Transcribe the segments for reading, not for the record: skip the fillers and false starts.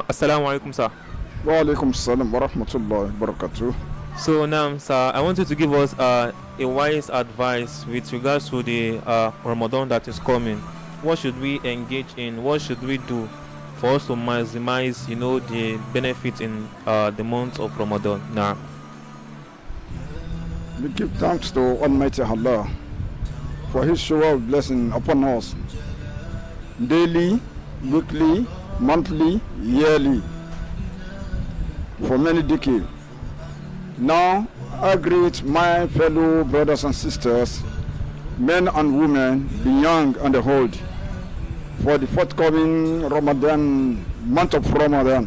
Assalamu alaikum, sir. Wa alaikum salam wa rahmatullahi wa barakatuh. So now, sir, I want you to give us a wise advice with regards to the Ramadan that is coming. What should we engage in? What should we do for us to maximize, the benefit in the month of Ramadan? Now, We give thanks to Almighty Allah for His shower of blessing upon us daily, weekly, monthly, yearly, for many decades. Now, I greet my fellow brothers and sisters, men and women, the young and the old, for the forthcoming Ramadan, month of Ramadan,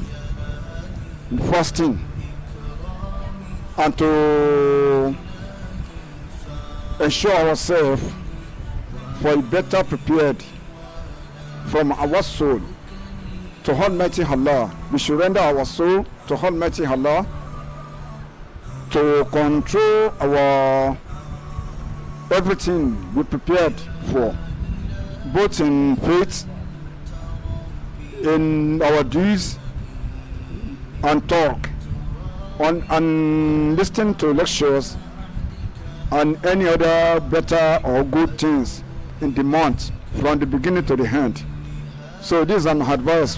fasting, and to ensure ourselves for a better prepared from our soul to Almighty Allah. We should render our soul to Almighty Allah to control our everything we prepared for, both in faith, in our deeds, and talk, and listening to lectures and any other better or good things in the month from the beginning to the end. So this is an advice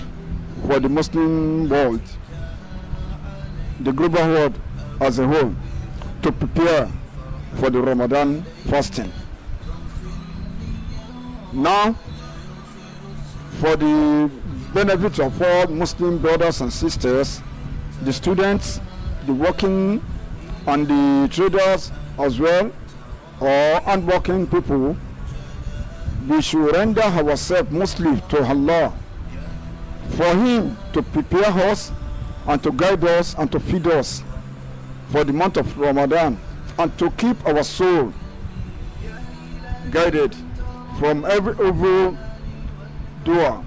for the Muslim world, the global world as a whole, to prepare for the Ramadan fasting. Now, for the benefit of all Muslim brothers and sisters, the students, the working and the traders as well, or unworking people, we should render ourselves mostly to Allah, for Him to prepare us and to guide us and to feed us for the month of Ramadan, and to keep our soul guided from every evil doer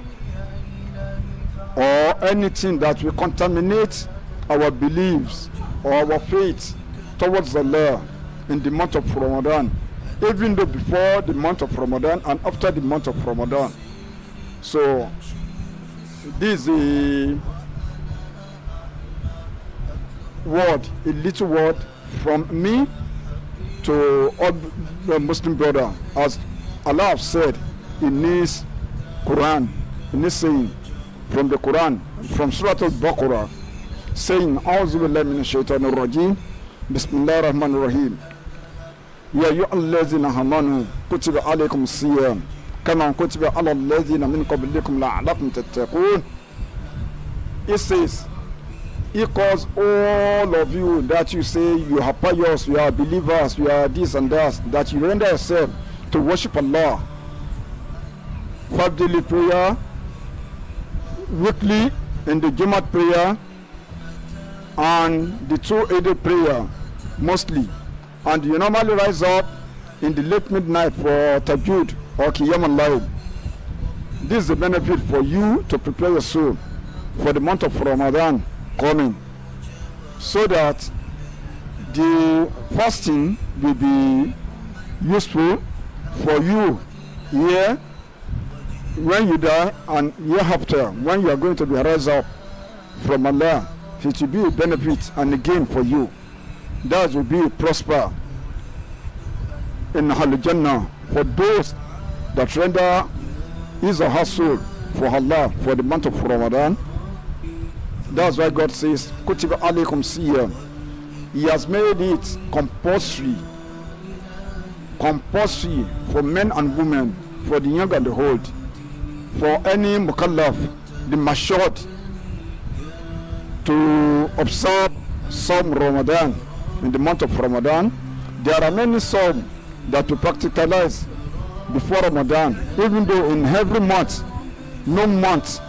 or anything that will contaminate our beliefs or our faith towards Allah in the month of Ramadan, even though before the month of Ramadan and after the month of Ramadan. So this is a word, a little word from me to all the Muslim brother, as Allah have said in His Quran, in His saying from the Quran, from Surah Al-Baqarah, saying, "A'udhu billahi minash shaitanir rajim, Bismillahir Rahmanir Rahim. Ya ayyuhallazina amanu kutiba alaykumus siyam kama kutiba alal ladzina min qablikum la'allakum tattaqun." It says, He calls all of you that you say you are pious, you are believers, you are this and that you render yourself to worship Allah. 5 daily prayer, weekly in the Jumat prayer, and the 2 Eid prayer mostly. And you normally rise up in the late midnight for Tahajjud or Qiyam al-Layl. This is the benefit for you to prepare your soul for the month of Ramadan coming, so that the fasting will be useful for you here when you die, and year after when you are going to be raised up from Allah. It will be a benefit and a gain for you. That will be prosper in Al-Jannah for those that render his or her soul for Allah for the month of Ramadan. That's why God says, Kutiba alaykum siyam. He has made it compulsory for men and women, for the young and the old, for any mukallaf, the matured, to observe some Ramadan in the month of Ramadan. There are many some that to practicalize before Ramadan, even though in every month, no month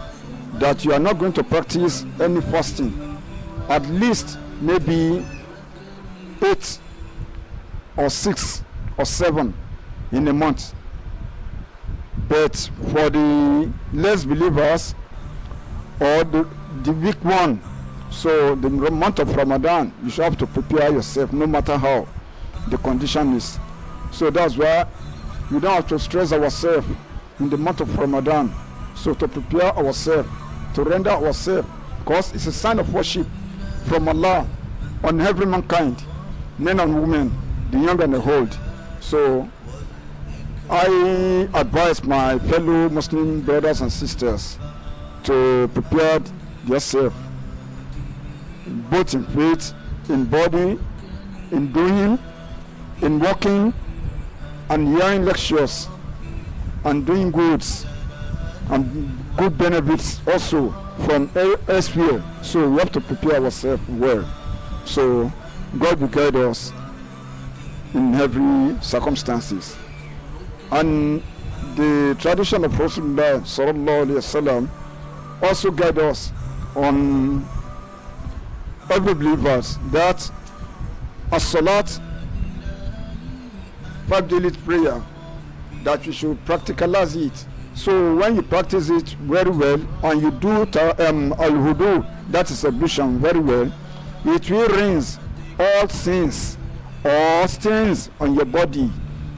that you are not going to practice any fasting, at least maybe 8 or 6 or 7 in a month. But for the less believers or the weak one, so the month of Ramadan, you should have to prepare yourself no matter how the condition is. So that's why we don't have to stress ourselves in the month of Ramadan. So to prepare ourselves, to render ourselves because it's a sign of worship from Allah on every mankind, men and women, the young and the old. So I advise my fellow Muslim brothers and sisters to prepare themselves, both in faith, in body, in doing, in walking, and hearing lectures, and doing goods, and good benefits also from elsewhere. So we have to prepare ourselves well. So God will guide us in every circumstances. And the tradition of Rasulullah sallallahu alaihi wasallam also guide us on every believers that as-salat, 5 daily prayer, that we should practicalize it. So when you practice it very well and you do al-hudu, that is ablution, very well, it will rinse all sins or stains on your body.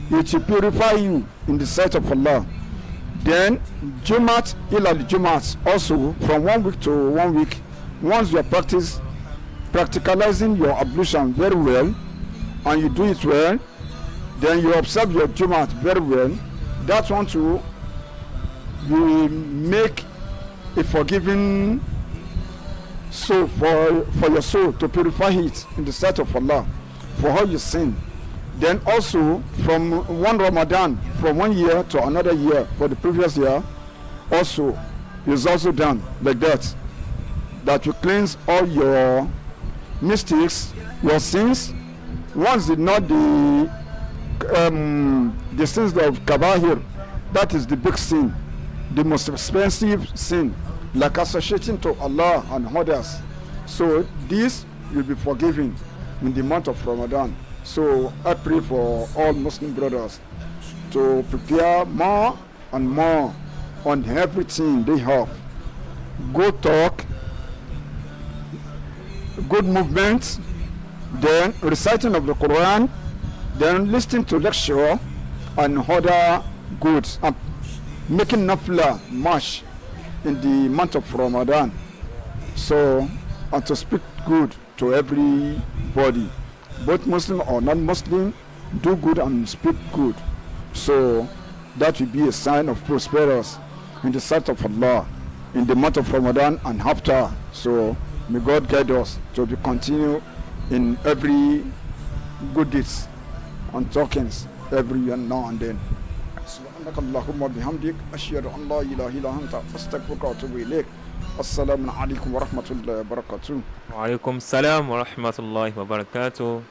It will purify you in the sight of Allah. Then Jumat ila Jumat, also from 1 week to 1 week, once you are practicalizing your ablution very well and you do it well, then you observe your Jumat very well, that one too will make a forgiving soul for your soul, to purify it in the sight of Allah for how you sin. Then also from one Ramadan, from 1 year to another year for the previous year, also is also done like that, that you cleanse all your mistakes, your sins. Once did not the sins of kabahir, that is the big sin, the most expensive sin, like associating to Allah and others. So this will be forgiven in the month of Ramadan. So I pray for all Muslim brothers to prepare more and more on everything they have. Good talk, good movement, then reciting of the Quran, then listening to lecture and other goods, and making nafla much in the month of Ramadan. So, and to speak good to everybody, both Muslim or non-Muslim, do good and speak good. So that will be a sign of prosperous in the sight of Allah in the month of Ramadan and after. So may God guide us to be continue in every good deeds and talkings every now and then. سبحانك اللهم وبحمدك أشهد أن لا إله إلا أنت أستغفرك وأتوب إليك. السلام عليكم ورحمة الله وبركاته. وعليكم السلام ورحمة الله وبركاته.